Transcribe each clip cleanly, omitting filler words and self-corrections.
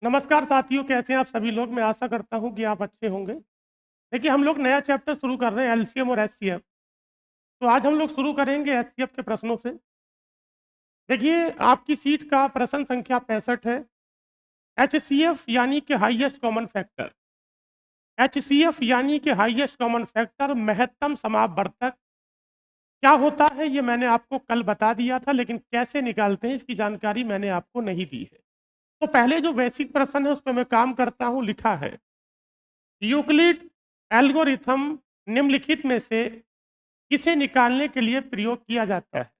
नमस्कार साथियों, कैसे हैं आप सभी लोग। मैं आशा करता हूं कि आप अच्छे होंगे। देखिए, हम लोग नया चैप्टर शुरू कर रहे हैं एलसीएम और एचसीएफ। तो आज हम लोग शुरू करेंगे एचसीएफ के प्रश्नों से। देखिए, आपकी सीट का प्रश्न संख्या 65 है। एचसीएफ यानी कि हाईएस्ट कॉमन फैक्टर। एचसीएफ यानी कि हाईएस्ट कॉमन फैक्टर, महत्तम समापवर्तक क्या होता है ये मैंने आपको कल बता दिया था, लेकिन कैसे निकालते हैं इसकी जानकारी मैंने आपको नहीं दी है। तो पहले जो बेसिक प्रश्न है उस पर मैं काम करता हूँ। लिखा है, यूक्लिड एल्गोरिथम निम्नलिखित में से किसे निकालने के लिए प्रयोग किया जाता है।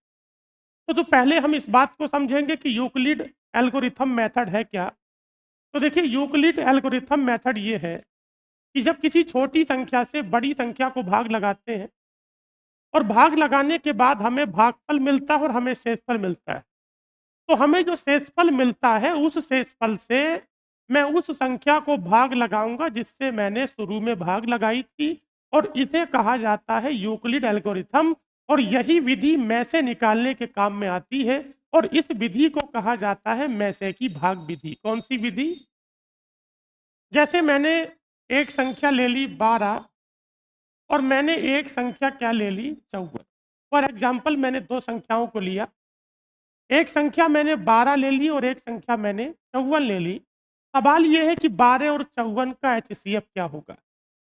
तो पहले हम इस बात को समझेंगे कि यूक्लिड एल्गोरिथम मेथड है क्या। तो देखिए, यूक्लिड एल्गोरिथम मेथड ये है कि जब किसी छोटी संख्या से बड़ी संख्या को भाग लगाते हैं और भाग लगाने के बाद हमें भागफल मिलता है और हमें शेषफल मिलता है, तो हमें जो शेषफल मिलता है उस शेषफल से मैं उस संख्या को भाग लगाऊंगा जिससे मैंने शुरू में भाग लगाई थी, और इसे कहा जाता है यूक्लिड एल्गोरिथम। और यही विधि मैसे निकालने के काम में आती है, और इस विधि को कहा जाता है मैसे की भाग विधि। कौन सी विधि? जैसे मैंने एक संख्या ले ली 12 और मैंने एक संख्या क्या ले ली 54। फॉर एग्जाम्पल, मैंने दो संख्याओं को लिया। एक संख्या मैंने 12 ले ली और एक संख्या मैंने 54 ले ली। सवाल यह है कि 12 और 54 का एचसीएफ क्या होगा।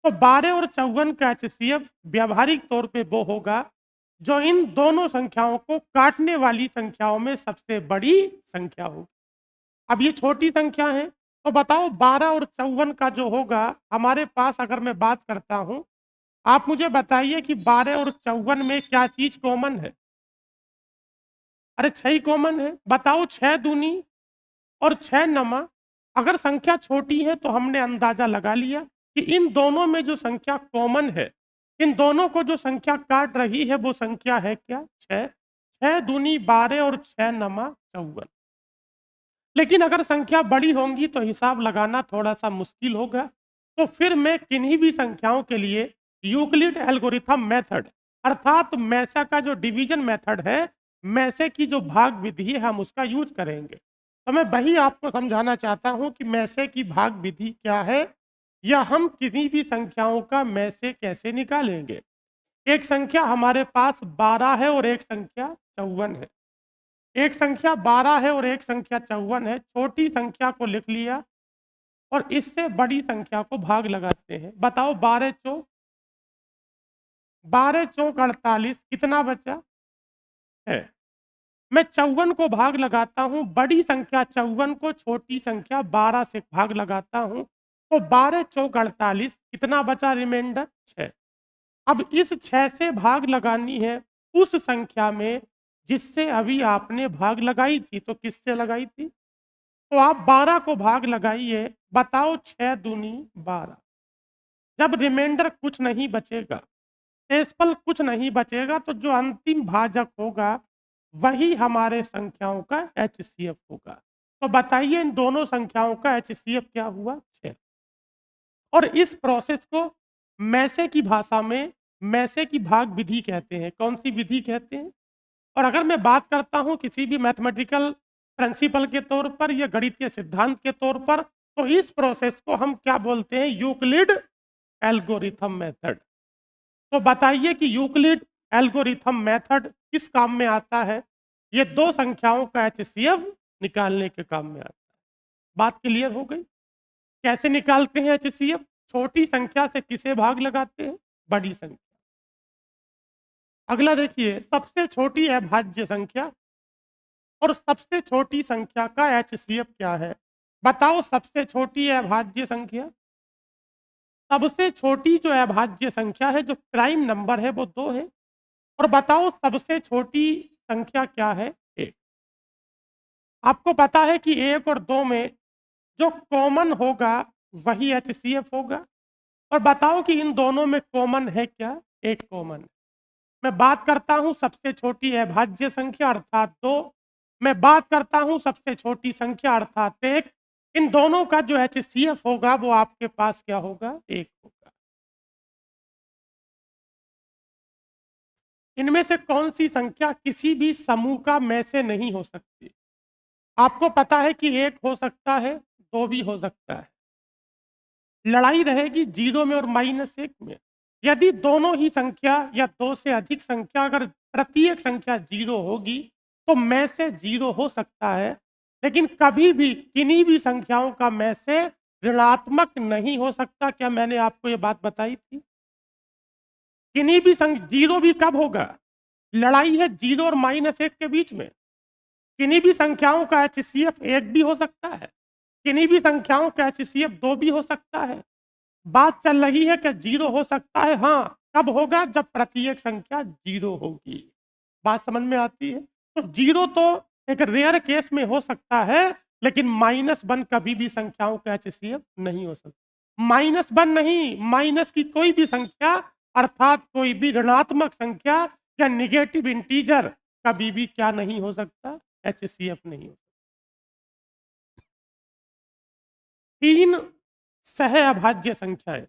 तो 12 और 54 का एचसीएफ व्यावहारिक तौर पे वो होगा जो इन दोनों संख्याओं को काटने वाली संख्याओं में सबसे बड़ी संख्या होगी। अब ये छोटी संख्या है, तो बताओ 12 और 54 का जो होगा हमारे पास, अगर मैं बात करता हूं, आप मुझे बताइए कि 12 और 54 में क्या चीज कॉमन है। अरे 6 ही कॉमन है। बताओ 6 दूनी और 6 नमा। अगर संख्या छोटी है तो हमने अंदाजा लगा लिया कि इन दोनों में जो संख्या कॉमन है, इन दोनों को जो संख्या काट रही है वो संख्या है क्या? 6। 6 दूनी 12 और 6 नमा 54। लेकिन अगर संख्या बड़ी होंगी तो हिसाब लगाना थोड़ा सा मुश्किल होगा। तो फिर मैं किन्हीं भी संख्याओं के लिए यूक्लिड एल्गोरिथम मेथड, अर्थात मैसा का जो डिवीजन मेथड है, मैसे की जो भाग विधि है, हम उसका यूज करेंगे। तो मैं वही आपको समझाना चाहता हूं कि मैसे की भाग विधि क्या है, या हम किसी भी संख्याओं का मैसे कैसे निकालेंगे। एक संख्या हमारे पास 12 है और एक संख्या 54 है। एक संख्या 12 है और एक संख्या 54 है। छोटी संख्या को लिख लिया और इससे बड़ी संख्या को भाग लगाते हैं। बताओ 12 चौक 48, कितना बचा है? मैं 54 को भाग लगाता हूं, बड़ी संख्या 54 को छोटी संख्या 12 से भाग लगाता हूं, तो 12 चौक 48, कितना बचा रिमाइंडर? 6। अब इस 6 से भाग लगानी है उस संख्या में जिससे अभी आपने भाग लगाई थी। तो किससे लगाई थी? तो आप 12 को भाग लगाइए। बताओ 6 दूनी 12। जब रिमाइंडर कुछ नहीं बचेगा, शेषफल कुछ नहीं बचेगा, तो जो अंतिम भाजक होगा वही हमारे संख्याओं का एचसीएफ होगा। तो बताइए इन दोनों संख्याओं का एचसीएफ क्या हुआ? 6। और इस प्रोसेस को मैसे की भाषा में मैसे की भाग विधि कहते हैं। कौन सी विधि कहते हैं? और अगर मैं बात करता हूं किसी भी मैथमेटिकल प्रिंसिपल के तौर पर या गणितीय सिद्धांत के तौर पर, तो इस प्रोसेस को हम क्या बोलते हैं? Euclid algorithm method. तो बताइए कि यूक्लिड एल्गोरिथम मेथड किस काम में आता है? ये दो संख्याओं का एचसीएफ निकालने के काम में आता है। बात क्लियर हो गई? कैसे निकालते हैं एचसीएफ? छोटी संख्या से किसे भाग लगाते हैं? बड़ी संख्या। अगला देखिए, सबसे छोटी अभाज्य संख्या और सबसे छोटी संख्या का एचसीएफ क्या है। बताओ सबसे छोटी अभाज्य संख्या। सबसे छोटी जो अभाज्य संख्या है, जो प्राइम नंबर है, वो 2 है। और बताओ सबसे छोटी संख्या क्या है? 1। आपको पता है कि 1 और 2 में जो कॉमन होगा वही एचसीएफ होगा। और बताओ कि इन दोनों में कॉमन है क्या? एक कॉमन। मैं बात करता हूं सबसे छोटी अभाज्य संख्या अर्थात 2। मैं बात करता हूं सबसे छोटी संख्या अर्थात 1। इन दोनों का जो एचसीएफ होगा वो आपके पास क्या होगा? 1 होगा। इनमें से कौन सी संख्या किसी भी समूह का में से नहीं हो सकती? आपको पता है कि 1 हो सकता है, 2 भी हो सकता है। लड़ाई रहेगी 0 में और -1 में। यदि दोनों ही संख्या या 2 से अधिक संख्या, अगर प्रत्येक संख्या 0 होगी तो में से 0 हो सकता है, लेकिन कभी भी किन्हीं भी संख्याओं का में से ऋणात्मक नहीं हो सकता। क्या मैंने आपको ये बात बताई थी? किन्हीं भी 0 भी कब होगा? लड़ाई है 0 और -1 के बीच में। किन्हीं भी संख्याओं का HCF 1 भी हो सकता है, किन्हीं भी संख्याओं का HCF 2 भी हो सकता है। बात चल रही है कि 0 हो सकता है, हाँ, कब होगा? जब प्रत्येक संख्या 0 होगी। बात समझ में आती है? तो 0 तो एक रेयर केस में हो सकता है, लेकिन -1 कभी भी संख्याओं का HCF नहीं हो सकता। -1 नहीं, माइनस की कोई भी संख्या, अर्थात कोई भी ऋणात्मक संख्या या नेगेटिव इंटीजर कभी भी क्या नहीं हो सकता? HCF नहीं हो सकता। 3 सह अभाज्य संख्याएं।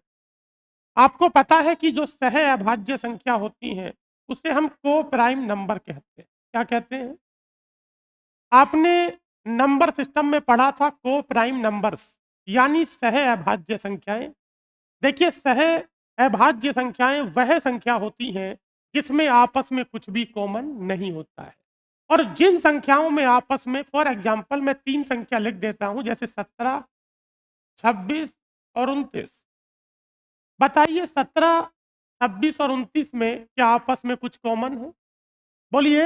आपको पता है कि जो सह अभाज्य संख्या होती हैं उसे हम को प्राइम नंबर कहते हैं। क्या कहते हैं? आपने नंबर सिस्टम में पढ़ा था को प्राइम नंबर्स, यानी सह अभाज्य संख्याएं। देखिए, सह अभाज्य संख्याएं वह संख्या होती हैं जिसमें आपस में कुछ भी कॉमन नहीं होता है। और जिन संख्याओं में आपस में, फॉर एग्जाम्पल मैं 3 संख्या लिख देता हूं, जैसे 17, 26 और 29। बताइए 17, 26 और 29 में क्या आपस में कुछ कॉमन है? बोलिए।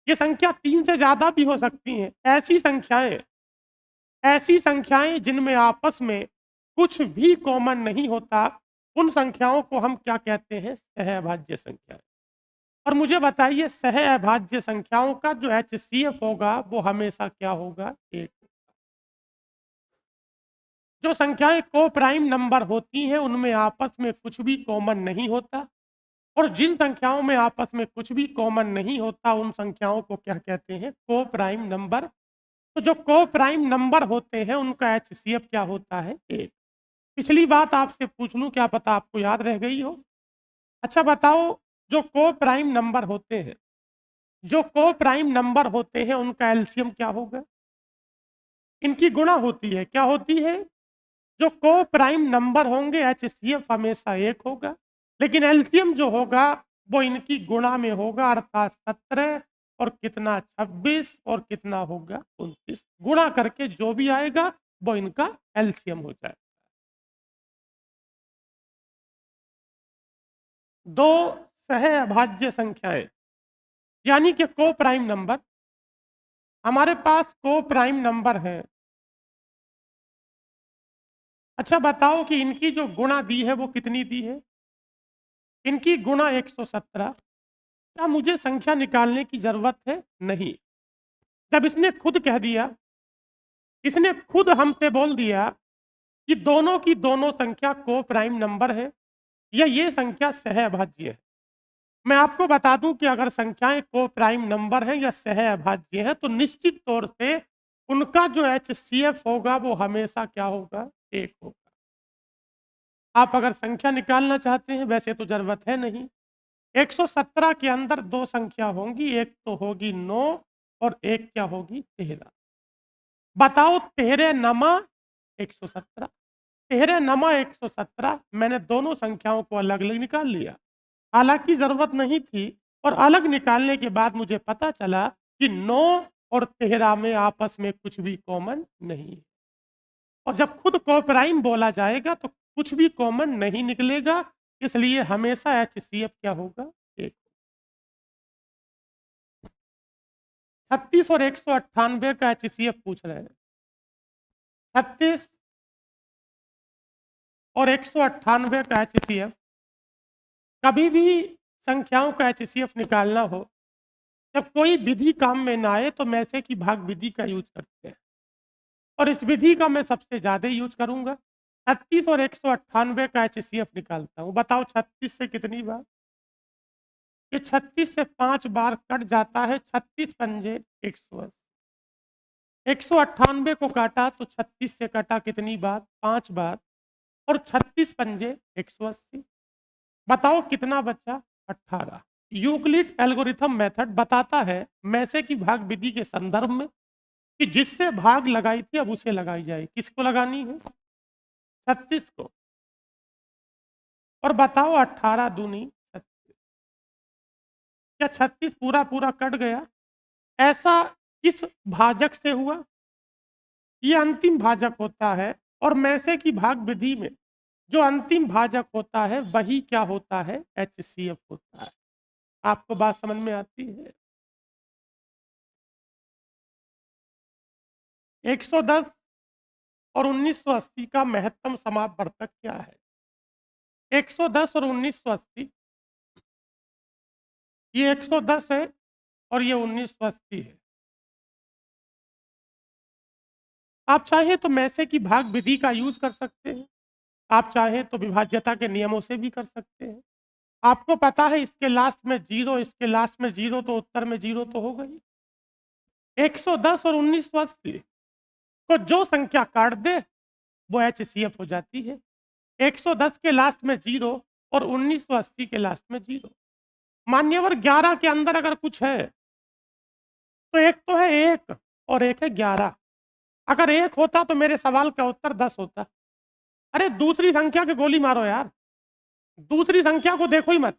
ये संख्या 3 से ज्यादा भी हो सकती हैं। ऐसी संख्याएं जिनमें आपस में कुछ भी कॉमन नहीं होता, उन संख्याओं को हम क्या कहते हैं? सहअभाज्य संख्याएं। और मुझे बताइए, सहअभाज्य संख्याओं का जो HCF होगा वो हमेशा क्या होगा? 1। जो संख्याएं को प्राइम नंबर होती हैं उनमें आपस में कुछ भी कॉमन नहीं होता, और जिन संख्याओं में आपस में कुछ भी कॉमन नहीं होता उन संख्याओं को क्या कहते हैं? को प्राइम नंबर। तो जो को प्राइम नंबर होते हैं उनका HCF क्या होता है? 1। पिछली बात आपसे पूछ लूं, क्या पता आपको याद रह गई हो। अच्छा बताओ, जो को प्राइम नंबर होते हैं, जो को प्राइम नंबर होते हैं उनका एलसीएम क्या होगा? इनकी गुणा होती है। क्या होती है? जो को प्राइम नंबर होंगे HCF हमेशा 1 होगा, लेकिन एलसीएम जो होगा वो इनकी गुणा में होगा, अर्थात 17 और कितना? 26 और कितना होगा? 29। गुणा करके जो भी आएगा वो इनका एलसीएम हो जाएगा। 2 सह अभाज्य संख्याएं, यानी कि को प्राइम नंबर। हमारे पास को प्राइम नंबर है। अच्छा बताओ कि इनकी जो गुणा दी है वो कितनी दी है? इनकी गुणा 117। क्या मुझे संख्या निकालने की जरूरत है? नहीं। जब इसने खुद कह दिया, इसने खुद हमसे बोल दिया कि दोनों की दोनों संख्या को प्राइम नंबर है या ये संख्या सहअभाज्य है। मैं आपको बता दूं कि अगर संख्याएं को प्राइम नंबर हैं या सहअभाज्य है तो निश्चित तौर से उनका जो HCF होगा वो हमेशा क्या होगा? 1 होगा। आप अगर संख्या निकालना चाहते हैं, वैसे तो जरूरत है नहीं, 117 के अंदर 2 संख्या होंगी, एक तो होगी 9 और एक क्या होगी? 13। बताओ 13 नमा 117, 13 नमा 117, मैंने दोनों संख्याओं को अलग अलग निकाल लिया। हालांकि जरूरत नहीं थी, और अलग निकालने के बाद मुझे पता चला कि 9 और 13 में आपस में कुछ भी कॉमन नहीं है। और जब खुद को प्राइम बोला जाएगा तो कुछ भी कॉमन नहीं निकलेगा, इसलिए हमेशा HCF क्या होगा? 1। 36 और 198 का HCF पूछ रहे हैं। 36 और 198 का HCF, कभी भी संख्याओं का HCF निकालना हो, जब कोई विधि काम में ना आए तो मैसे की भाग विधि का यूज करते हैं, और इस विधि का मैं सबसे ज़्यादा यूज करूंगा। 36 और 198 का HCF निकालता हूं। बताओ 36 से कितनी बार? ये 36 से 5 बार कट जाता है। 36 पंजे 180। 198 को काटा तो 36 से कटा कितनी बार? 5 बार, और 36 पंजे 180। बताओ कितना बचा? 18। यूक्लिड एल्गोरिथम मेथड बताता है मैसे की भाग विधि के संदर्भ में कि जिससे भाग लगाई थी अब उसे लगाई जाए। किसको लगानी है? 36 को। और बताओ 18 दूनी 36। क्या 36 पूरा पूरा कट गया? ऐसा किस भाजक से हुआ? ये अंतिम भाजक होता है। और मैसे की भाग विधि में जो अंतिम भाजक होता है वही क्या होता है? HCF होता है। आपको बात समझ में आती है? 110 और 1980 का महत्तम समापवर्तक क्या है? 110 और 1980, ये 110 है और ये 1980 है। आप चाहें तो मैसे की भाग विधि का यूज कर सकते हैं, आप चाहें तो विभाज्यता के नियमों से भी कर सकते हैं। आपको पता है इसके लास्ट में 0, इसके लास्ट में 0, तो उत्तर में 0 तो होगा ही। 110 और 1980 को जो संख्या काट दे वो HCF हो जाती है। 110 के लास्ट में 0 और 1980 के लास्ट में 0। मान्यवर 11 के अंदर अगर कुछ है तो एक तो है 1 और एक है 11। अगर 1 होता तो मेरे सवाल का उत्तर 10 होता। अरे दूसरी संख्या की गोली मारो यार, दूसरी संख्या को देखो ही मत।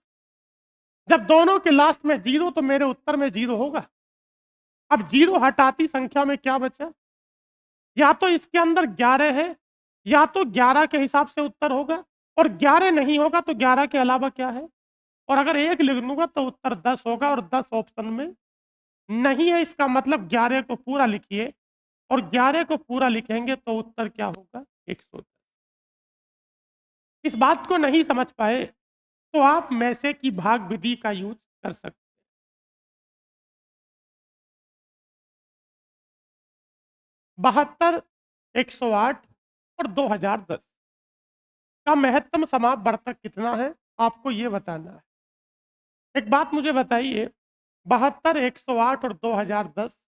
जब दोनों के लास्ट में 0 तो मेरे उत्तर में 0 होगा। अब 0 हटाती संख्या में क्या बचा? या तो इसके अंदर 11 है या तो 11 के हिसाब से उत्तर होगा, और 11 नहीं होगा तो 11 के अलावा क्या है? और अगर 1 लिख दूंगा तो उत्तर 10 होगा, और 10 ऑप्शन में नहीं है। इसका मतलब 11 को पूरा लिखिए, और 11 को पूरा लिखेंगे तो उत्तर क्या होगा? 110। इस बात को नहीं समझ पाए तो आप मैसे की भाग विधि का यूज कर सकते हैं। 72, 108 और 2010 का महत्तम समापवर्तक कितना है? आपको ये बताना है। एक बात मुझे बताइए, 72, 108 और 2010,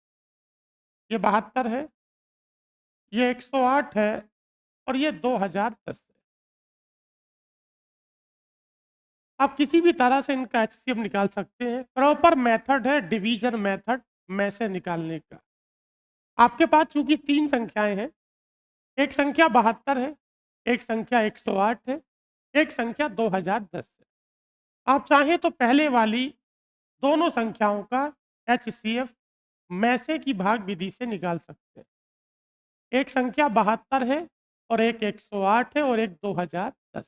ये 72 है, ये 108 है और ये 2010 है। आप किसी भी तरह से इनका HCF निकाल सकते हैं। प्रॉपर मेथड है डिवीजन मेथड में से निकालने का। आपके पास चूंकि 3 संख्याएं हैं, एक संख्या 72 है, एक संख्या 108 है, एक संख्या 2010 है। आप चाहें तो पहले वाली दोनों संख्याओं का HCF मैसे की भाग विधि से निकाल सकते हैं। एक संख्या 72 है और एक 108 है और एक 2010 है।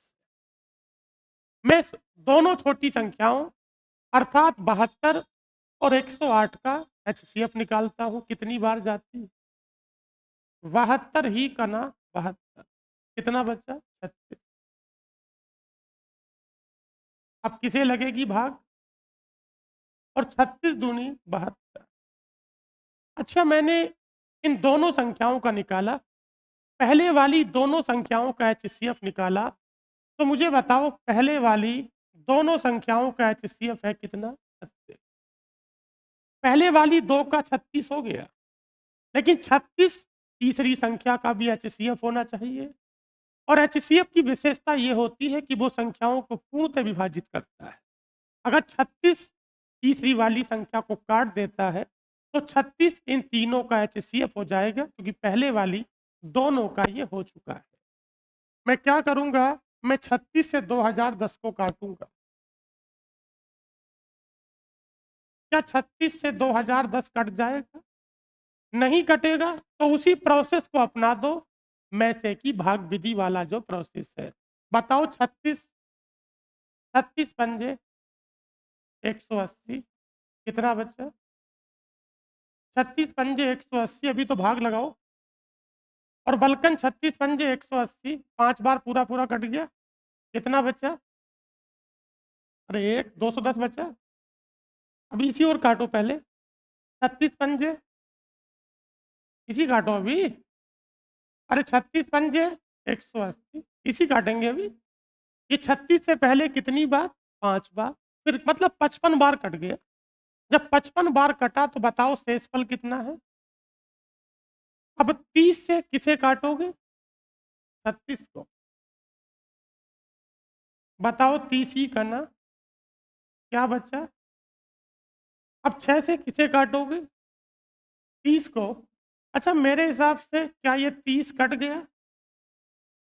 मैं दोनों छोटी संख्याओं अर्थात 72 और 108 का HCF निकालता हूं। कितनी बार जाती है? 72 ही का ना 72। कितना बचा? 36। अब किसे लगेगी भाग? और 36 दूनी 72। अच्छा, मैंने इन दोनों संख्याओं का निकाला, पहले वाली दोनों संख्याओं का HCF निकाला, तो मुझे बताओ पहले वाली दोनों संख्याओं का HCF है कितना? 36। पहले वाली 2 का 36 हो गया, लेकिन 36 तीसरी संख्या का भी HCF होना चाहिए। और HCF की विशेषता ये होती है कि वो संख्याओं को पूर्णतः विभाजित करता है। अगर 36 तीसरी वाली संख्या को काट देता है तो 36 इन तीनों का HCF हो जाएगा, क्योंकि पहले वाली दोनों का ये हो चुका है। मैं क्या करूंगा? मैं 36 से 2010 को काटूंगा। क्या 36 से 2010 कट जाएगा? नहीं कटेगा। तो उसी प्रोसेस को अपना दो, मैसे की भाग विधि वाला जो प्रोसेस है। बताओ 36, 36 पंजे 180, कितना बचा? 36 पंजे 180, अभी तो भाग लगाओ। और बलकन 36 पंजे 180, 5 बार पूरा पूरा कट गया। कितना बचा? अरे 210 बचा। अभी इसी और काटो पहले। 36 पंजे इसी काटो अभी। अरे 36 पंजे 180 इसी काटेंगे अभी। ये 36 से पहले कितनी बार? 5 बार। फिर मतलब 55 बार कट गया। जब 55 बार कटा तो बताओ शेषफल कितना है? अब 30 से किसे काटोगे? 36 को। बताओ 30 ही करना, क्या बचा? अब 6 से किसे काटोगे? 30 को। अच्छा, मेरे हिसाब से क्या ये 30 कट गया?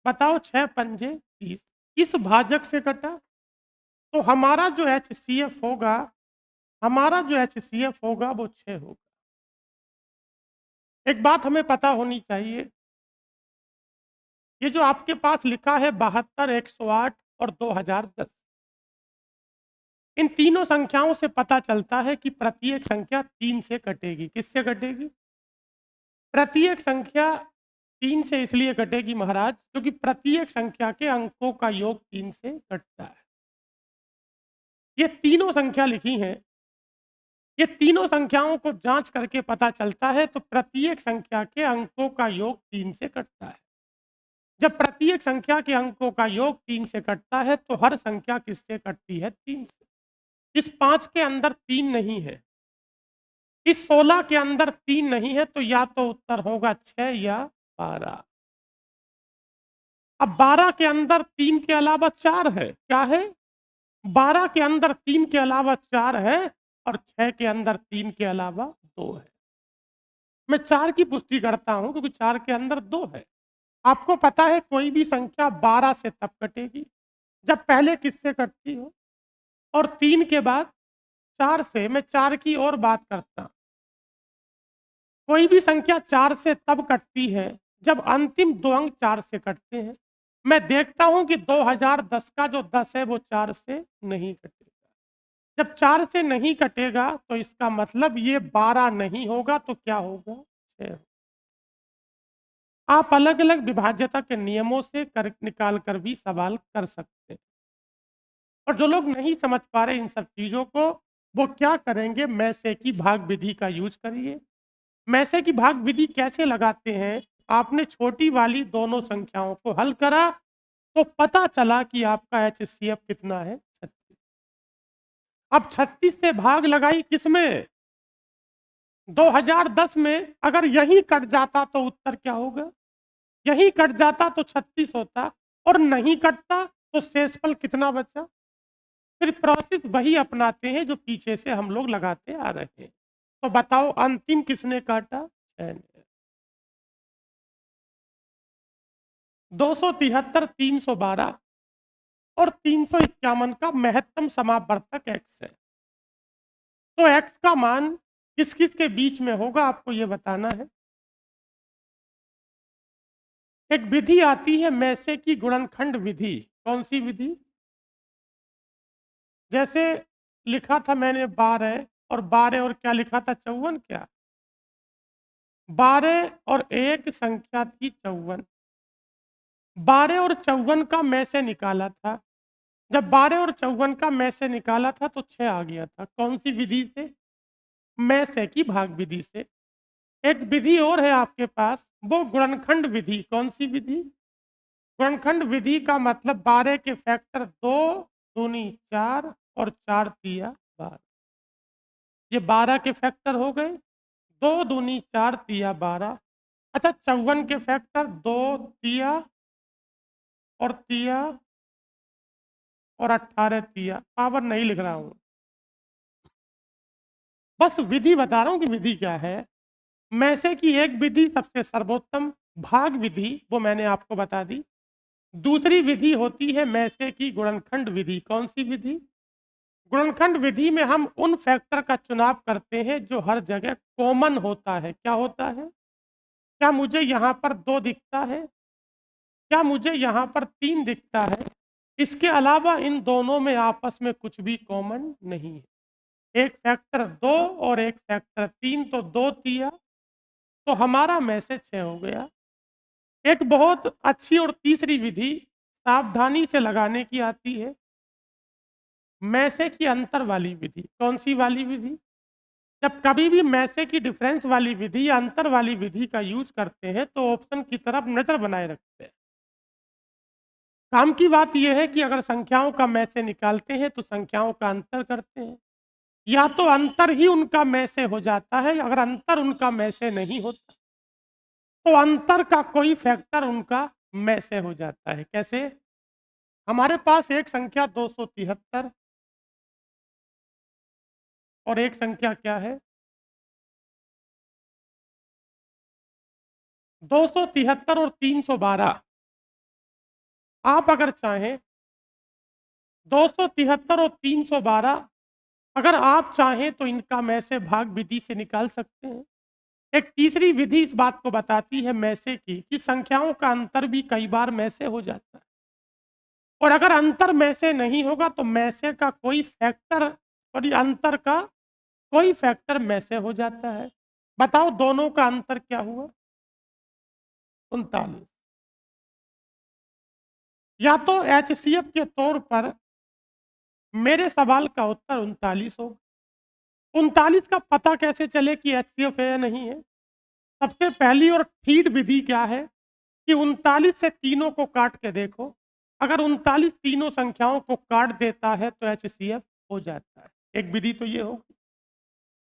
बताओ, 6 पंजे 30 इस भाजक से कटा, तो हमारा जो HCF होगा, हमारा जो HCF होगा वो 6 होगा। एक बात हमें पता होनी चाहिए, ये जो आपके पास लिखा है 72, 108 और 2010, इन तीनों संख्याओं से पता चलता है कि प्रत्येक संख्या 3 से कटेगी। किससे कटेगी? प्रत्येक संख्या 3 से इसलिए कटेगी महाराज, क्योंकि प्रत्येक संख्या के अंकों का योग 3 से कटता है। ये तीनों संख्या लिखी हैं, ये तीनों संख्याओं को जांच करके पता चलता है, तो प्रत्येक संख्या के अंकों का योग 3 से कटता है। जब प्रत्येक संख्या के अंकों का योग 3 से कटता है, तो हर संख्या किससे कटती है? 3 से। इस 5 के अंदर 3 नहीं है, इस 16 के अंदर 3 नहीं है, तो या तो उत्तर होगा 6 या 12। अब 12 के अंदर 3 के अलावा 4 है, क्या है? 12 के अंदर 3 के अलावा 4 है, और 6 के अंदर 3 के अलावा 2 है। मैं 4 की पुष्टि करता हूं क्योंकि 4 के अंदर 2 है। आपको पता है कोई भी संख्या 12 से तब कटेगी जब पहले किससे कटती हो, और 3 के बाद 4 से। मैं 4 की और बात करता, कोई भी संख्या 4 से तब कटती है जब अंतिम 2 अंक 4 से कटते हैं। मैं देखता हूं कि 2010 का जो 10 है वो 4 से नहीं कटेगा। जब 4 से नहीं कटेगा तो इसका मतलब ये 12 नहीं होगा, तो क्या होगा? 6। आप अलग अलग विभाज्यता के नियमों से कर निकाल कर भी सवाल कर सकते हैं। और जो लोग नहीं समझ पा रहे इन सब चीज़ों को, वो क्या करेंगे? मैसे की भाग विधि का यूज करिए। मैसे की भाग विधि कैसे लगाते हैं? आपने छोटी वाली दोनों संख्याओं को हल करा, तो पता चला कि आपका HCF कितना है? 36। अब 36 से भाग लगाई किसमें? 2010 में। अगर यही कट जाता तो उत्तर क्या होगा? यही कट जाता तो 36 होता, और नहीं कटता तो शेषफल कितना बचा? फिर प्रोसेस वही अपनाते हैं जो पीछे से हम लोग लगाते आ रहे हैं। तो बताओ, अंतिम किसने काटा? 6 ने। 273, 312 और 351 का महत्तम समापवर्तक x है। तो x का मान किस किस के बीच में होगा, आपको यह बताना है। एक विधि आती है मैसे की गुणनखंड विधि। कौन सी विधि? जैसे लिखा था मैंने 12, और 12 और क्या लिखा था? 54। क्या 12 और 1 संख्या थी 54। 12 और 54 का मैं से निकाला था। जब 12 और 54 का मैं से निकाला था तो 6 आ गया था। कौन सी विधि से? मैं से की भाग विधि से। एक विधि और है आपके पास, वो गुणनखंड विधि। कौन सी विधि? गुणनखंड विधि का मतलब 12 के फैक्टर 2 दूनी 4 और 4 तिया 12। ये 12 के फैक्टर हो गए, 2 दूनी 4 तिया 12। अच्छा, 54 के फैक्टर 2 तिया और तिया और 18 तिया। पावर नहीं लिख रहा हूं, बस विधि बता रहा हूं कि विधि क्या है। मैसे की एक विधि सबसे सर्वोत्तम भाग विधि, वो मैंने आपको बता दी। दूसरी विधि होती है मैसे की गुणनखंड विधि। कौन सी विधि? गुणनखंड विधि में हम उन फैक्टर का चुनाव करते हैं जो हर जगह कॉमन होता है। क्या होता है? क्या मुझे यहाँ पर 2 दिखता है? क्या मुझे यहाँ पर 3 दिखता है? इसके अलावा इन दोनों में आपस में कुछ भी कॉमन नहीं है। एक फैक्टर 2 और एक फैक्टर 3, तो 2 तिया, तो हमारा मैसेज 6 हो गया। एक बहुत अच्छी और तीसरी विधि सावधानी से लगाने की आती है, मैसे की अंतर वाली विधि। कौन सी वाली विधि? जब कभी भी मैसे की डिफरेंस वाली विधि या अंतर वाली विधि का यूज करते हैं, तो ऑप्शन की तरफ नजर बनाए रखते हैं। काम की बात यह है कि अगर संख्याओं का मैं से निकालते हैं तो संख्याओं का अंतर करते हैं, या तो अंतर ही उनका मैं से हो जाता है। अगर अंतर उनका मैं से नहीं होता तो अंतर का कोई फैक्टर उनका में से हो जाता है। कैसे? हमारे पास एक संख्या 273 और एक संख्या क्या है? 273 और 312, आप अगर चाहें 273 और 312 अगर आप चाहें तो इनका मैं से भाग विधि से निकाल सकते हैं। एक तीसरी विधि इस बात को बताती है मैसे की कि संख्याओं का अंतर भी कई बार मैसे हो जाता है, और अगर अंतर मैसे नहीं होगा तो मैसे का कोई फैक्टर और ये अंतर का कोई फैक्टर मैसे हो जाता है। बताओ दोनों का अंतर क्या हुआ? 39। या तो एचसीएफ के तौर पर मेरे सवाल का उत्तर 39 होगा। 39 का पता कैसे चले कि एचसीएफ है या नहीं है? सबसे पहली और फीड विधि क्या है कि 39 से तीनों को काट के देखो। अगर 39 तीनों संख्याओं को काट देता है तो एचसीएफ हो जाता है। एक विधि तो ये होगी।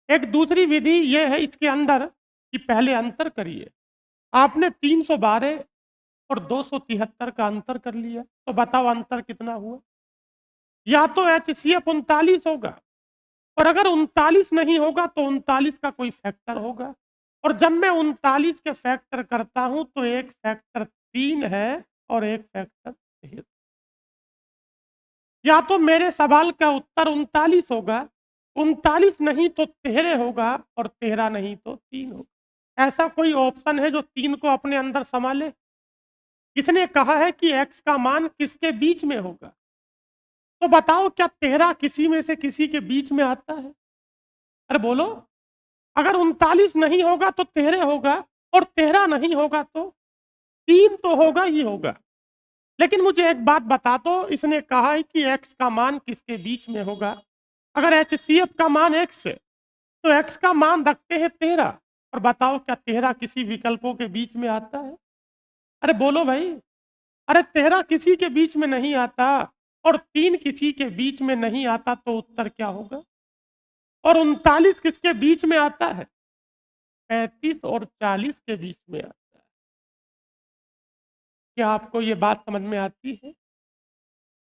एक दूसरी विधि ये है इसके अंदर कि पहले अंतर करिए। आपने 312 और 273 का अंतर कर लिया, तो बताओ अंतर कितना हुआ? या तो एचसीएफ 39 होगा, और अगर 39 नहीं होगा तो 39 का कोई फैक्टर होगा, और जब मैं 39 के फैक्टर करता हूं तो एक फैक्टर 3 है और एक फैक्टर 13। या तो मेरे सवाल का उत्तर 39 होगा, 39 नहीं तो 13 होगा, और 13 नहीं तो 3 होगा। ऐसा कोई ऑप्शन है जो 3 को अपने अंदर संभाले? किसने कहा है कि x का मान किसके बीच में होगा? तो बताओ क्या 13 किसी में से किसी के बीच में आता है? अरे बोलो। अगर 39 नहीं होगा तो 13 होगा, और 13 नहीं होगा तो 3 तो होगा ही होगा। लेकिन मुझे एक बात बता दो, इसने कहा है कि x का मान किसके बीच में होगा? अगर HCF का मान x है तो x का मान रखते हैं 13, और बताओ क्या 13 किसी विकल्पों के बीच में आता है? अरे बोलो भाई। अरे 13 किसी के बीच में नहीं आता, और 3 किसी के बीच में नहीं आता, तो उत्तर क्या होगा? और 39 किसके बीच में आता है? 35 और 40 के बीच में आता है। क्या आपको ये बात समझ में आती है?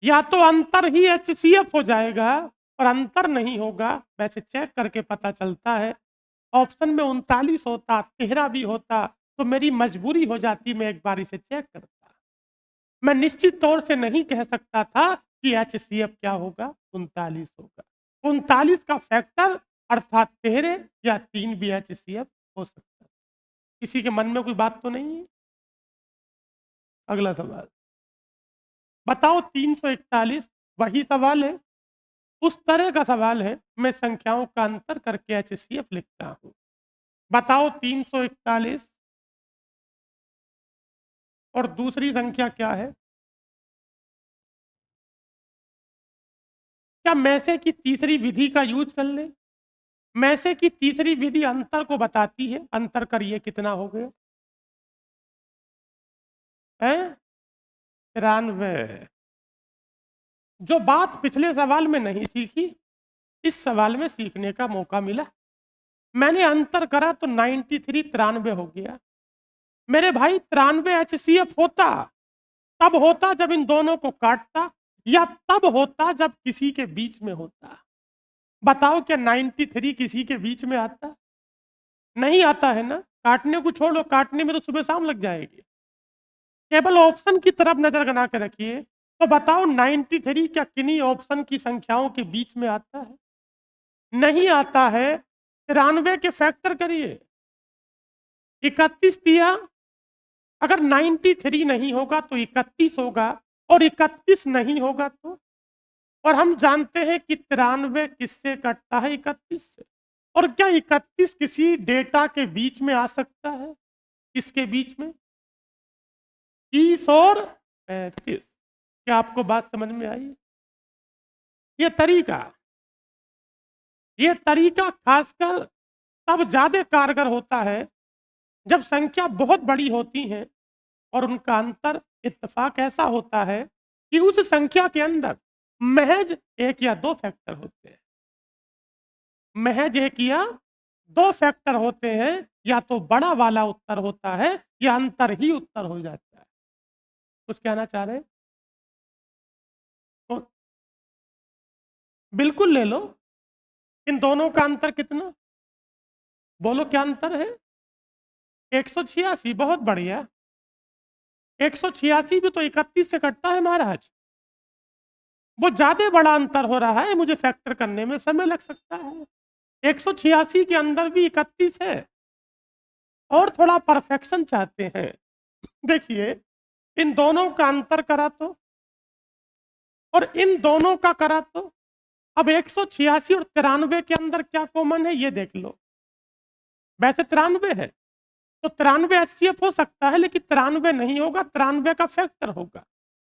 या तो अंतर ही HCF हो जाएगा, और अंतर नहीं होगा, वैसे चेक करके पता चलता है। ऑप्शन में 39 होता, 13 भी होता, तो मेरी मजबूरी हो जाती, मैं एक बार इसे चेक करता। मैं निश्चित तौर से नहीं कह सकता था कि HCF क्या होगा, 39 होगा। 39 का फैक्टर अर्थात 13 या 3 भी HCF हो सकता है। किसी के मन में कोई बात तो नहीं है? अगला सवाल बताओ। 341 वही सवाल है, उस तरह का सवाल है, मैं संख्याओं का अंतर करके HCF लिखता हूं। बताओ 341 और दूसरी संख्या क्या है? क्या मैसे की तीसरी विधि का यूज कर ले? मैसे की तीसरी विधि अंतर को बताती है। अंतर करिए कितना हो गया है? 93। जो बात पिछले सवाल में नहीं सीखी, इस सवाल में सीखने का मौका मिला। मैंने अंतर करा तो 93 93 हो गया। मेरे भाई 93 HCF होता, तब होता जब इन दोनों को काटता, या तब होता जब किसी के बीच में होता। बताओ क्या 93 किसी के बीच में आता? नहीं आता है ना। काटने को छोड़ो, काटने में तो सुबह शाम लग जाएगी। केवल ऑप्शन की तरफ नजर बना के रखिए। तो बताओ 93 क्या किन्हीं ऑप्शन की संख्याओं के बीच में आता है? नहीं आता है। 93 के फैक्टर करिए। 31 दिया, अगर 93 नहीं होगा तो 31 होगा, और 31 नहीं होगा तो, और हम जानते हैं कि 93 किससे कटता है? 31 से। और क्या 31 किसी डेटा के बीच में आ सकता है? किसके बीच में? 30 और 35। क्या आपको बात समझ में आई? ये तरीका, खासकर तब ज्यादा कारगर होता है जब संख्या बहुत बड़ी होती है, और उनका अंतर इत्तेफाक ऐसा होता है कि उस संख्या के अंदर महज एक या दो फैक्टर होते हैं। महज एक या दो फैक्टर होते हैं, या तो बड़ा वाला उत्तर होता है, या अंतर ही उत्तर हो जाता है। कुछ कहना चाह रहे हैं? तो बिल्कुल ले लो। इन दोनों का अंतर कितना? बोलो क्या अंतर है? 186 बहुत बढ़िया। 186 भी तो 31 से कटता है महाराज। वो ज़्यादा बड़ा अंतर हो रहा है, मुझे फैक्टर करने में समय लग सकता है। 186 के अंदर भी 31 है और थोड़ा परफेक्शन चाहते हैं। देखिए, इन दोनों का अंतर करा तो और इन दोनों का करा तो अब 186 और 93 के अंदर क्या कॉमन है ये देख लो। वैसे 93 है तो 93 एचसीएफ हो सकता है, लेकिन 93 नहीं होगा, 93 का फैक्टर होगा।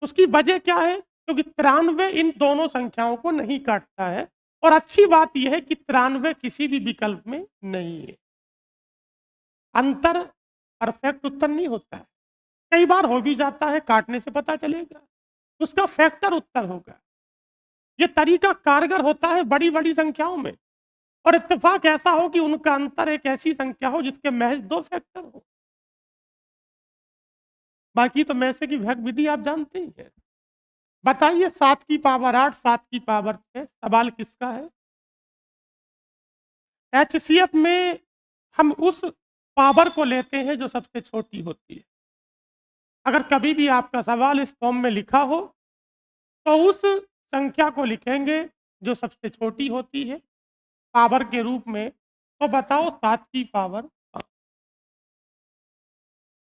उसकी वजह क्या है? क्योंकि 93 इन दोनों संख्याओं को नहीं काटता है और अच्छी बात यह है कि 93 किसी भी विकल्प में नहीं है। अंतर परफेक्ट उत्तर नहीं होता है, कई बार हो भी जाता है, काटने से पता चलेगा, उसका फैक्टर उत्तर होगा। ये तरीका कारगर होता है बड़ी बड़ी संख्याओं में, और इत्तेफाक ऐसा हो कि उनका अंतर एक ऐसी संख्या हो जिसके महज 2 फैक्टर हो। बाकी तो मैसे की भाग विधि आप जानते ही हैं। बताइए 7 की पावर 8, 7 की पावर 6, सवाल किसका है? एचसीएफ में हम उस पावर को लेते हैं जो सबसे छोटी होती है। अगर कभी भी आपका सवाल इस फॉर्म में लिखा हो तो उस संख्या को लिखेंगे जो सबसे छोटी होती है पावर के रूप में। तो बताओ 7 की पावर 5।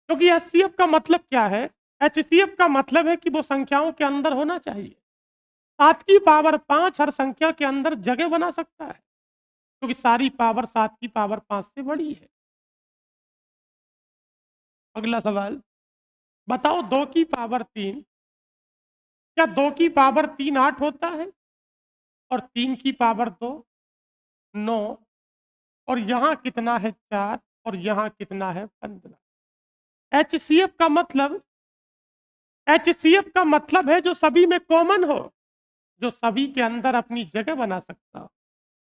क्योंकि एचसीएफ का मतलब क्या है? एचसीएफ का मतलब है कि वो संख्याओं के अंदर होना चाहिए। 7 की पावर 5 हर संख्या के अंदर जगह बना सकता है, क्योंकि सारी पावर 7 की पावर 5 से बड़ी है। अगला सवाल, बताओ 2 की पावर 3, क्या 2 की पावर 3 8 होता है? और 3 की पावर 2 9, और यहाँ कितना है 4, और यहाँ कितना है 15। एचसीएफ का मतलब है जो सभी में कॉमन हो, जो सभी के अंदर अपनी जगह बना सकता हो।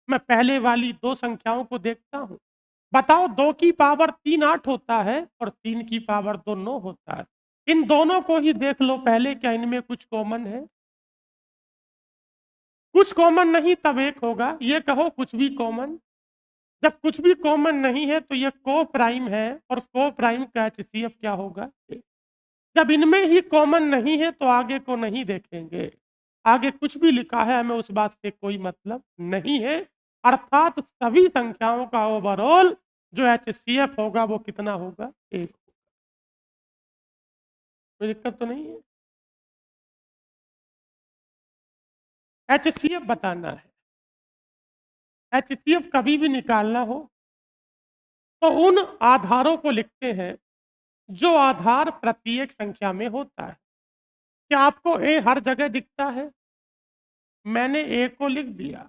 मैं पहले वाली 2 संख्याओं को देखता हूं। बताओ 2 की पावर 3 8 होता है और 3 की पावर 2 9 होता है। इन दोनों को ही देख लो पहले, क्या इनमें कुछ कॉमन है? कुछ कॉमन नहीं तब एक होगा। ये कहो कुछ भी कॉमन। जब कुछ भी कॉमन नहीं है तो ये को प्राइम है, और को प्राइम का एचसीएफ क्या होगा? जब इनमें ही कॉमन नहीं है तो आगे को नहीं देखेंगे। आगे कुछ भी लिखा है हमें उस बात से कोई मतलब नहीं है। अर्थात सभी संख्याओं का ओवरऑल जो एचसीएफ होगा वो कितना होगा? 1। कोई दिक्कत तो नहीं है? एचसीएफ बताना है। एचसीएफ कभी भी निकालना हो तो उन आधारों को लिखते हैं जो आधार प्रत्येक संख्या में होता है। क्या आपको ए हर जगह दिखता है? मैंने ए को लिख दिया।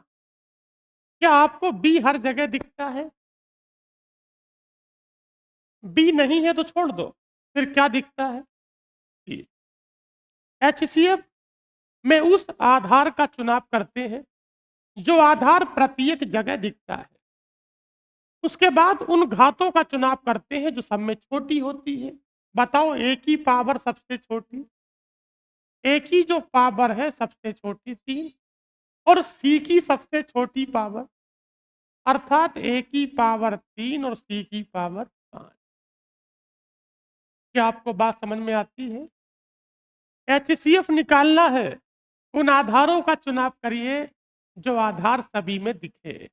क्या आपको बी हर जगह दिखता है? बी नहीं है तो छोड़ दो। फिर क्या दिखता है? सी। एचसीएफ में उस आधार का चुनाव करते हैं जो आधार प्रत्येक जगह दिखता है। उसके बाद उन घातों का चुनाव करते हैं जो सब में छोटी होती है। बताओ ए की पावर सबसे छोटी, ए की जो पावर है सबसे छोटी 3, और सी की सबसे छोटी पावर, अर्थात ए की पावर 3 और सी की पावर 5। क्या आपको बात समझ में आती है? एचसीएफ निकालना है, उन आधारों का चुनाव करिए जो आधार सभी में दिखे।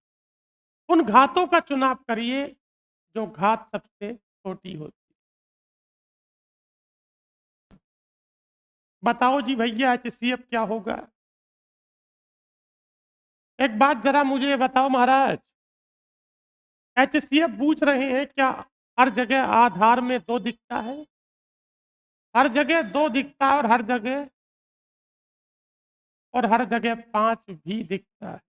उन घातों का चुनाव करिए जो घात सबसे छोटी होती। बताओ जी भैया एचसीएफ क्या होगा? एक बात जरा मुझे ये बताओ महाराज, एचसीएफ पूछ रहे हैं क्या हर जगह आधार में 2 दिखता है? हर जगह 2 दिखता है, और हर जगह 5 भी दिखता है।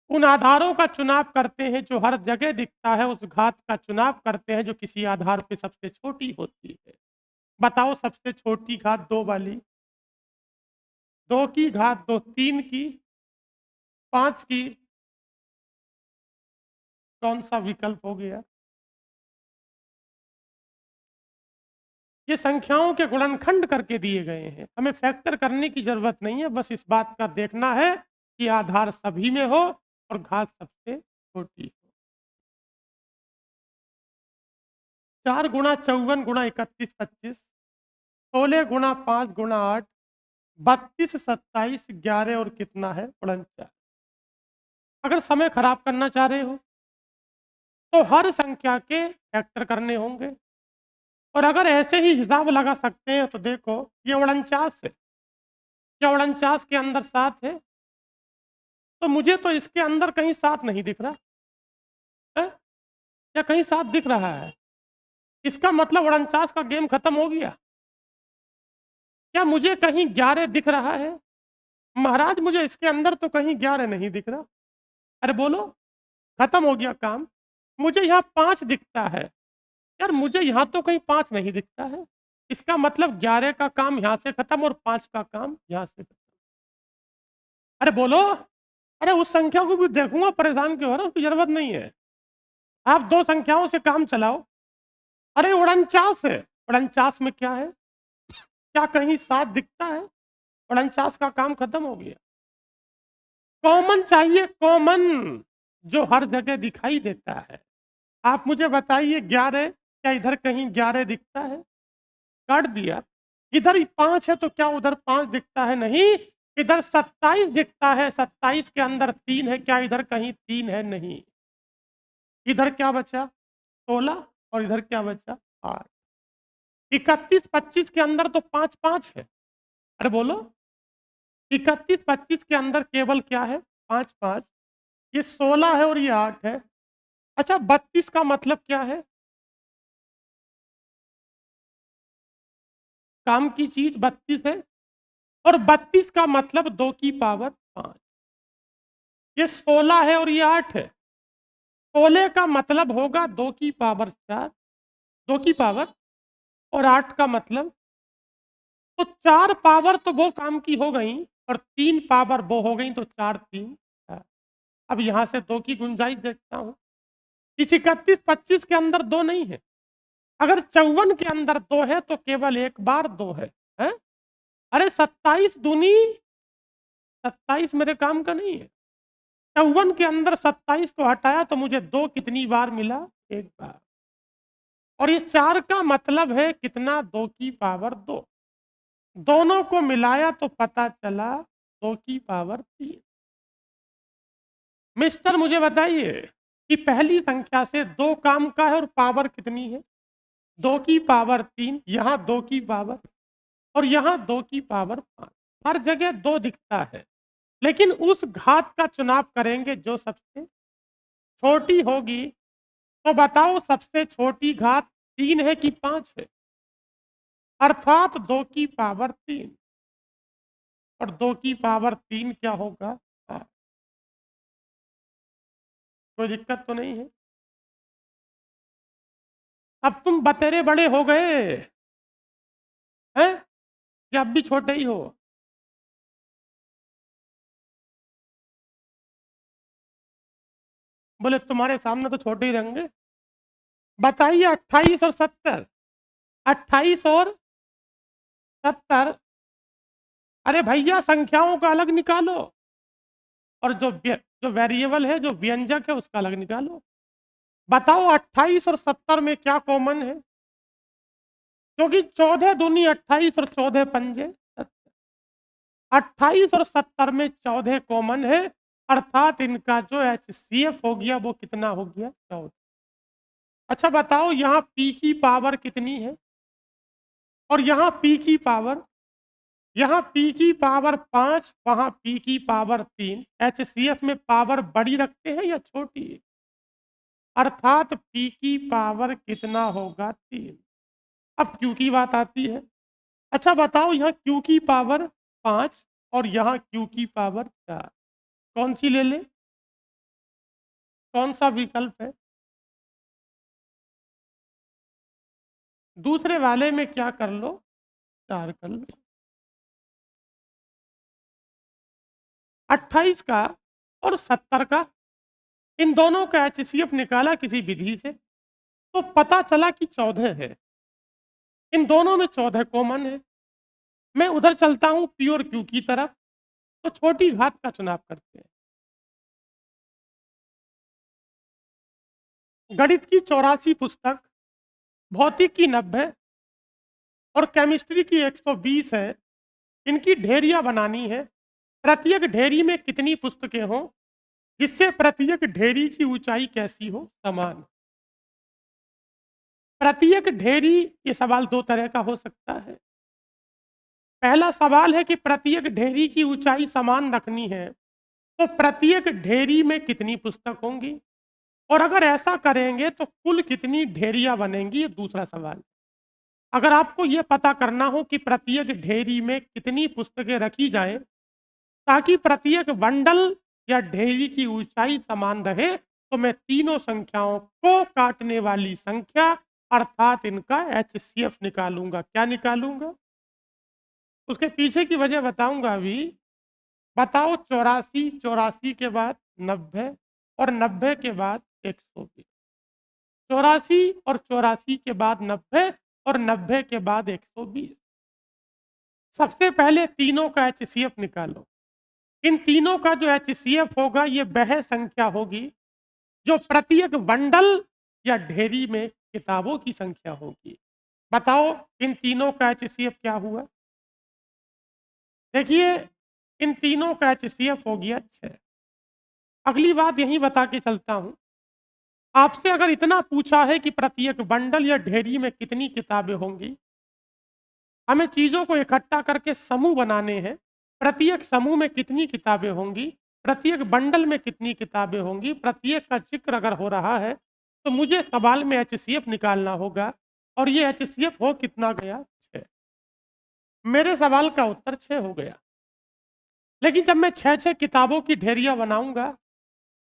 उन आधारों का चुनाव करते हैं जो हर जगह दिखता है, उस घात का चुनाव करते हैं जो किसी आधार पे सबसे छोटी होती है। बताओ सबसे छोटी घात 2 वाली, 2 की घात 2, 3 की, 5 की, कौन सा विकल्प हो गया? ये संख्याओं के गुणनखंड करके दिए गए हैं, हमें फैक्टर करने की जरूरत नहीं है, बस इस बात का देखना है कि आधार सभी में हो और घात सबसे छोटी हो। 4 गुणा 54 गुणा 31 25, 16 गुणा 5 गुणा 8, 32 27 11 और कितना है 49। अगर समय खराब करना चाह रहे हो तो हर संख्या के फैक्टर करने होंगे, और अगर ऐसे ही हिसाब लगा सकते हैं तो देखो ये 49 है, क्या 49 के अंदर 7 है? तो मुझे तो इसके अंदर कहीं 7 नहीं दिख रहा है, या कहीं 7 दिख रहा है? इसका मतलब 49 का गेम खत्म हो गया। क्या मुझे कहीं 11 दिख रहा है? महाराज मुझे इसके अंदर तो कहीं 11 नहीं दिख रहा। अरे बोलो, खत्म हो गया काम। मुझे यहाँ 5 दिखता है, यार मुझे यहाँ तो कहीं 5 नहीं दिखता है। इसका मतलब 11 का काम यहाँ से खत्म और 5 का काम यहाँ से खत्म। अरे बोलो, अरे उस संख्या को भी देखूंगा, परेशान क्यों हो रहा है? उसकी जरूरत नहीं है, आप 2 संख्याओं से काम चलाओ। अरे 49 है, 49 में क्या है? क्या कहीं 7 दिखता है? 49 का काम खत्म हो गया। कॉमन चाहिए, कॉमन, जो हर जगह दिखाई देता है। आप मुझे बताइए 11, क्या इधर कहीं 11 दिखता है? काट दिया। इधर 5 है तो क्या उधर 5 दिखता है? नहीं, इधर 27 दिखता है। 27 के अंदर 3 है, क्या इधर कहीं 3 है? नहीं। इधर क्या बचा? 16, और इधर क्या बचा? 8। 31 25 के अंदर तो 5 5 है। अरे बोलो, 31 25 के अंदर केवल क्या है? 5 5। ये 16 है और ये 8 है। अच्छा, 32 का मतलब क्या है? काम की चीज 32 है, और 32 का मतलब 2 की पावर 5। ये 16 है और ये 8 है। 16 का मतलब होगा 2 की पावर 4, 2 की पावर, और 8 का मतलब, तो 4 पावर तो वो काम की हो गई और 3 पावर वो हो गई, तो 4 3 4। अब यहां से 2 की गुंजाइश देखता हूं। इस 31 25 के अंदर 2 नहीं है। अगर 54 के अंदर 2 है तो केवल एक बार 2 है? अरे 27 दूनी 27 मेरे काम का नहीं है। 54 के अंदर 27 को हटाया तो मुझे 2 कितनी बार मिला? एक बार। और ये 4 का मतलब है कितना? 2 की पावर 2। दोनों को मिलाया तो पता चला 2 की पावर 3। मिस्टर मुझे बताइए कि पहली संख्या से 2 काम का है और पावर कितनी है? 2 की पावर 3, यहाँ 2 की पावर, और यहाँ 2 की पावर 5। हर जगह 2 दिखता है, लेकिन उस घात का चुनाव करेंगे जो सबसे छोटी होगी। तो बताओ सबसे छोटी घात 3 है कि 5 है? अर्थात 2 की पावर 3, और 2 की पावर 3 क्या होगा? 5। कोई दिक्कत तो नहीं है? अब तुम बतेरे बड़े हो गए हैं, कि अब भी छोटे ही हो? बोले तुम्हारे सामने तो छोटे ही रहेंगे। बताइए 28 और 70, 28 और 70। अरे भैया संख्याओं का अलग निकालो, और जो वेरिएबल है, जो व्यंजक है, उसका अलग निकालो। बताओ 28 और 70 में क्या कॉमन है? क्योंकि 14 दूनी 28 और 14 पंजे 28 और 70 में 14 कॉमन है, अर्थात इनका जो HCF हो गया वो कितना हो गया? 14। अच्छा बताओ यहाँ P की पावर कितनी है, और यहाँ P की पावर, यहाँ P की पावर 5, वहां P की पावर 3। HCF में पावर बड़ी रखते हैं या छोटी? अर्थात P की पावर कितना होगा? 3। अब Q की बात आती है। अच्छा बताओ यहाँ Q की पावर 5 और यहाँ Q की पावर 4, कौन सी ले ले? कौन सा विकल्प है? दूसरे वाले में क्या कर लो? 4 कर लो। 28 का और 70 का, इन दोनों का HCF निकाला किसी विधि से, तो पता चला कि 14 है। इन दोनों में 14 कॉमन है। मैं उधर चलता हूं P और Q की तरफ, तो छोटी घात का चुनाव करते हैं। गणित की 84 पुस्तक भौतिक की 90 और केमिस्ट्री की 120 है। इनकी ढेरियां बनानी है। प्रत्येक ढेरी में कितनी पुस्तकें हों जिससे प्रत्येक ढेरी की ऊंचाई कैसी हो, समान। प्रत्येक ढेरी, ये सवाल दो तरह का हो सकता है। पहला सवाल है कि प्रत्येक ढेरी की ऊंचाई समान रखनी है तो प्रत्येक ढेरी में कितनी पुस्तक होंगी, और अगर ऐसा करेंगे तो कुल कितनी ढेरियां बनेंगी, ये दूसरा सवाल। अगर आपको यह पता करना हो कि प्रत्येक ढेरी में कितनी पुस्तकें रखी जाएं ताकि प्रत्येक बंडल या ढेरी की ऊंचाई समान रहे, तो मैं तीनों संख्याओं को काटने वाली संख्या अर्थात इनका एचसीएफ निकालूंगा। क्या निकालूंगा? उसके पीछे की वजह बताऊंगा अभी। बताओ, 84, 84 के बाद 90 और 90 के बाद 120। 84 और 84 के बाद 90 और 90 के बाद 120। सबसे पहले तीनों का एचसीएफ निकालो। इन तीनों का जो एचसीएफ होगा ये वह संख्या होगी जो प्रत्येक बंडल या ढेरी में किताबों की संख्या होगी। बताओ इन तीनों का एचसीएफ क्या हुआ? देखिए, इन तीनों का एचसीएफ हो गया 6। अगली बात यही बता के चलता हूं। आपसे अगर इतना पूछा है कि प्रत्येक बंडल या ढेरी में कितनी किताबें होंगी, हमें चीजों को इकट्ठा करके समूह बनाने हैं। प्रत्येक समूह में कितनी किताबें होंगी, प्रत्येक बंडल में कितनी किताबें होंगी, प्रत्येक का जिक्र अगर हो रहा है तो मुझे सवाल में एचसीएफ निकालना होगा। और ये एचसीएफ हो कितना गया? 6। मेरे सवाल का उत्तर 6 हो गया। लेकिन जब मैं 6 किताबों की ढेरियां बनाऊंगा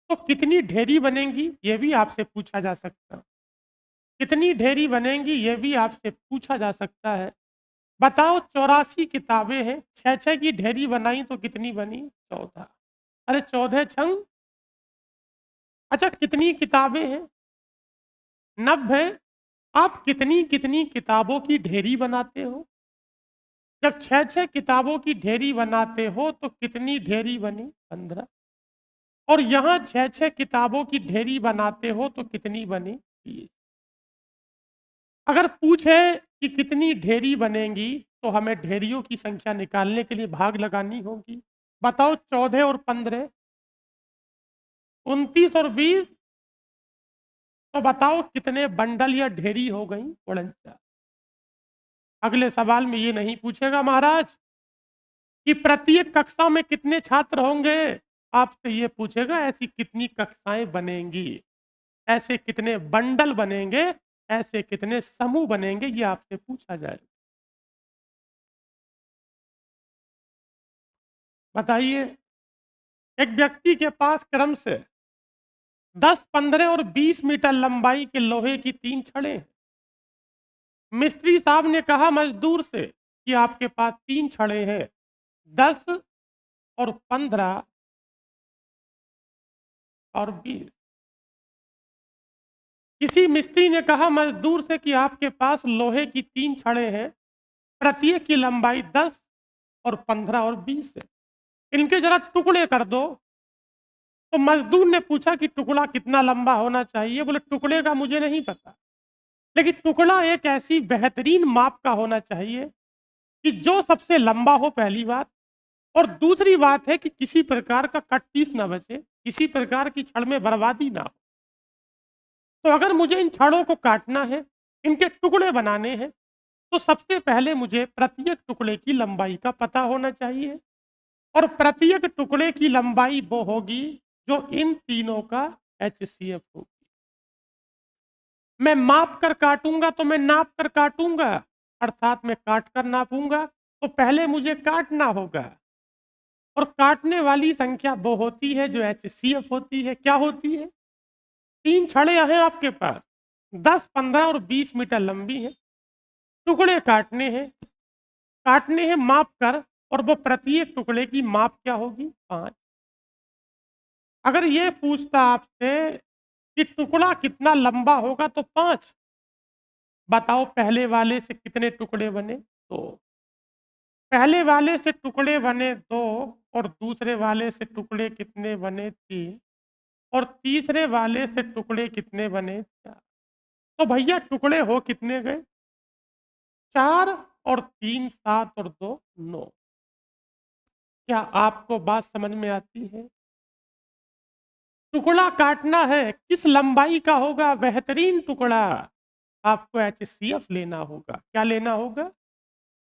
तो कितनी ढेरी बनेंगी ये भी आपसे पूछा जा सकता है। कितनी ढेरी बनेंगी ये भी आपसे पूछा जा सकता है। बताओ, 84 किताबें हैं, 6 की ढेरी बनाई तो कितनी बनी? 14। अरे 14 छंग। अच्छा, कितनी किताबें हैं? 90। आप कितनी कितनी किताबों की ढेरी बनाते हो? जब 6 किताबों की ढेरी बनाते हो तो कितनी ढेरी बनी? 15। और यहाँ 6 किताबों की ढेरी बनाते हो तो कितनी बनी? 20। अगर पूछे कि कितनी ढेरी बनेंगी तो हमें ढेरियों की संख्या निकालने के लिए भाग लगानी होगी। बताओ, 14 और 15, 29 और 20। तो बताओ कितने बंडल या ढेरी हो गई? 49। अगले सवाल में ये नहीं पूछेगा महाराज कि प्रत्येक कक्षा में कितने छात्र होंगे, आपसे ये पूछेगा ऐसी कितनी कक्षाएं बनेंगी, ऐसे कितने बंडल बनेंगे, ऐसे कितने समूह बनेंगे, ये आपसे पूछा जाए। बताइए, एक व्यक्ति के पास क्रम से 10, 15 और 20 मीटर लंबाई के लोहे की 3 छड़ें हैं। मिस्त्री साहब ने कहा मजदूर से कि आपके पास 3 छड़ें हैं, 10 और 15 और 20। किसी मिस्त्री ने कहा मजदूर से कि आपके पास लोहे की 3 छड़ें हैं, प्रत्येक की लंबाई 10 और 15 और 20 है, इनके जरा टुकड़े कर दो। तो मजदूर ने पूछा कि टुकड़ा कितना लंबा होना चाहिए? बोले टुकड़े का मुझे नहीं पता, लेकिन टुकड़ा एक ऐसी बेहतरीन माप का होना चाहिए कि जो सबसे लंबा हो, पहली बात। और दूसरी बात है कि किसी प्रकार का कट पीस ना बचे, किसी प्रकार की छड़ में बर्बादी ना हो। तो अगर मुझे इन छड़ों को काटना है, इनके टुकड़े बनाने हैं, तो सबसे पहले मुझे प्रत्येक टुकड़े की लंबाई का पता होना चाहिए। और प्रत्येक टुकड़े की लंबाई वो होगी जो इन तीनों का एचसीएफ होगी। मैं माप कर काटूंगा तो मैं नाप कर काटूंगा, अर्थात मैं काट कर नापूंगा, तो पहले मुझे काटना होगा। और काटने वाली संख्या वो होती है जो एचसीएफ होती है। क्या होती है? 3 छड़े हैं आपके पास, 10, 15 और 20 मीटर लंबी है। टुकड़े काटने हैं माप कर, और वो प्रत्येक टुकड़े की माप क्या होगी? 5। अगर ये पूछता आपसे कि टुकड़ा कितना लंबा होगा तो 5। बताओ पहले वाले से कितने टुकड़े बने? 2। पहले वाले से टुकड़े बने 2, और दूसरे वाले से टुकड़े कितने बने? 3। और तीसरे वाले से टुकड़े कितने बने? 4। तो भैया टुकड़े हो कितने गए? 4 और 3 7 और 2 9। क्या आपको बात समझ में आती है? टुकड़ा काटना है, किस लंबाई का होगा बेहतरीन टुकड़ा? आपको HCF लेना होगा। क्या लेना होगा?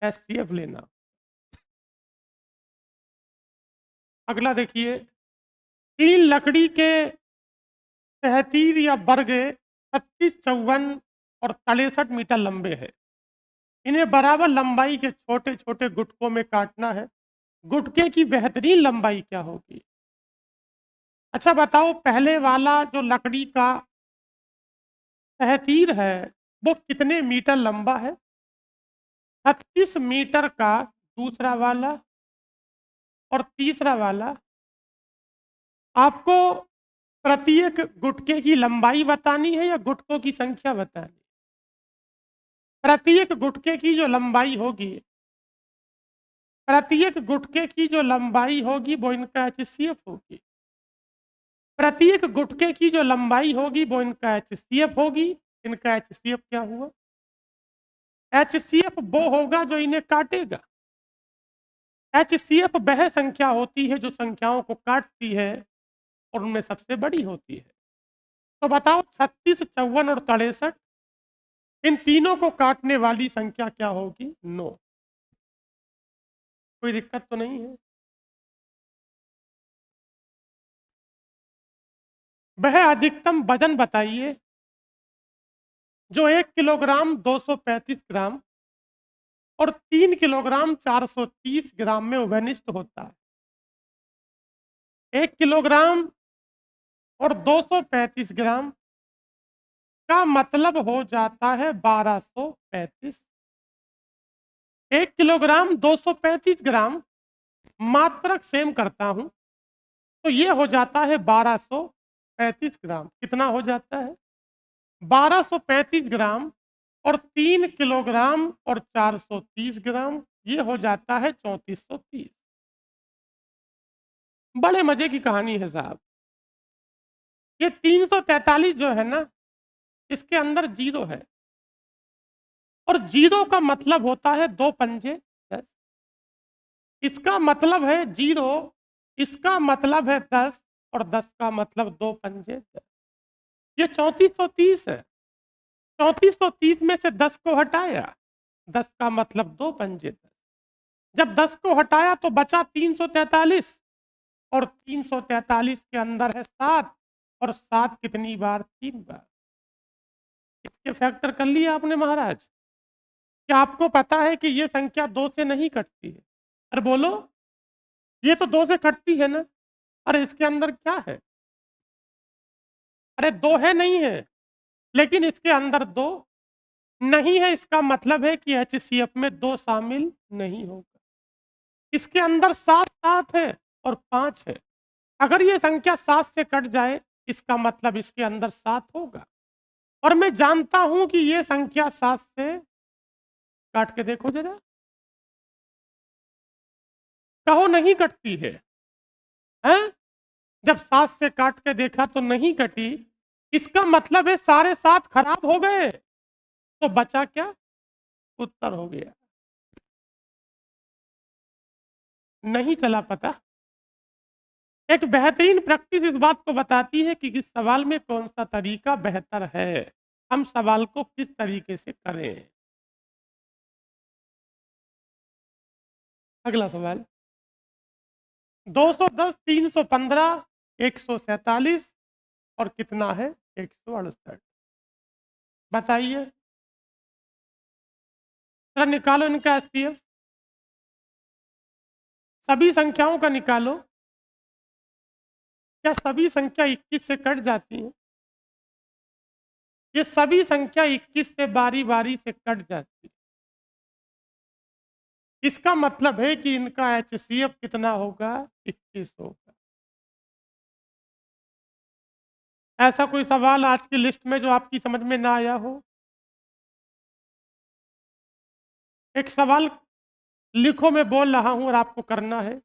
HCF लेना। अगला देखिए, 3 लकड़ी के तहतीर या बरगे 36, 54 और 63 मीटर लंबे हैं। इन्हें बराबर लंबाई के छोटे छोटे गुटकों में काटना है। गुटके की बेहतरीन लंबाई क्या होगी? अच्छा बताओ, पहले वाला जो लकड़ी का तहतीर है वो कितने मीटर लंबा है? 36 मीटर का दूसरा वाला, और तीसरा वाला। आपको प्रत्येक गुटके की लंबाई बतानी है या गुटकों की संख्या बतानी? प्रत्येक गुटके की जो लंबाई होगी, प्रत्येक गुटके की जो लंबाई होगी वो इनका HCF होगी। प्रत्येक गुटके की जो लंबाई होगी वो इनका HCF होगी। इनका HCF क्या हुआ? HCF वो होगा जो इन्हें काटेगा। HCF वह संख्या होती है जो संख्याओं को काटती है और उनमें सबसे बड़ी होती है। तो बताओ, 36, 54 और 63, इन तीनों को काटने वाली संख्या क्या होगी? 9। कोई दिक्कत तो नहीं है? वह अधिकतम वजन बताइए जो 1 किलोग्राम 235 ग्राम और 3 किलोग्राम 430 ग्राम में उभयनिष्ठ होता है। 1 किलोग्राम और 235 ग्राम का मतलब हो जाता है 1235। 1 किलोग्राम 235 ग्राम मात्रक सेम करता हूं तो ये हो जाता है 1235 ग्राम। कितना हो जाता है? 1235 ग्राम और 3 किलोग्राम और 430 ग्राम, ये हो जाता है 3430। बड़े मजे की कहानी है साहब। ये 343 जो है ना, इसके अंदर जीरो है, और जीरो का मतलब होता है 2 पंजे 10। इसका मतलब है जीरो, इसका मतलब है 10, और 10 का मतलब 2 पंजे 10। ये 3430 है। 3430 में से 10 को हटाया, 10 का मतलब 2 पंजे 10। जब 10 को हटाया तो बचा 343, और 343 के अंदर है 7, और 7 कितनी बार? 3 बार। इसके फैक्टर कर लिया आपने महाराज। क्या आपको पता है कि ये संख्या 2 से नहीं कटती है? अरे बोलो, ये तो 2 से कटती है ना। अरे इसके अंदर क्या है? अरे 2 है नहीं है, लेकिन इसके अंदर 2 नहीं है, इसका मतलब है कि HCF में 2 शामिल नहीं होगा। इसके अंदर 7 7 है और 5 है। अगर ये संख्या 7 से कट जाए, इसका मतलब इसके अंदर 7 होगा। और मैं जानता हूं कि ये संख्या 7 से काट के देखो जरा, कहो नहीं कटती है, हैं? जब 7 से काट के देखा तो नहीं कटी, इसका मतलब है सारे 7 खराब हो गए, तो बचा क्या? उत्तर हो गया। नहीं चला पता? एक बेहतरीन प्रैक्टिस इस बात को बताती है कि इस सवाल में कौन सा तरीका बेहतर है, हम सवाल को किस तरीके से करें। अगला सवाल, 210, 315, 147 और कितना है? 168। बताइए, जरा निकालो इनका HCF। सभी संख्याओं का निकालो। क्या सभी संख्या 21 से कट जाती है? ये सभी संख्या 21 से बारी बारी से कट जाती है। इसका मतलब है कि इनका HCF कितना होगा? 21 होगा। ऐसा कोई सवाल आज की लिस्ट में जो आपकी समझ में ना आया हो? एक सवाल लिखो, मैं बोल रहा हूं और आपको करना है।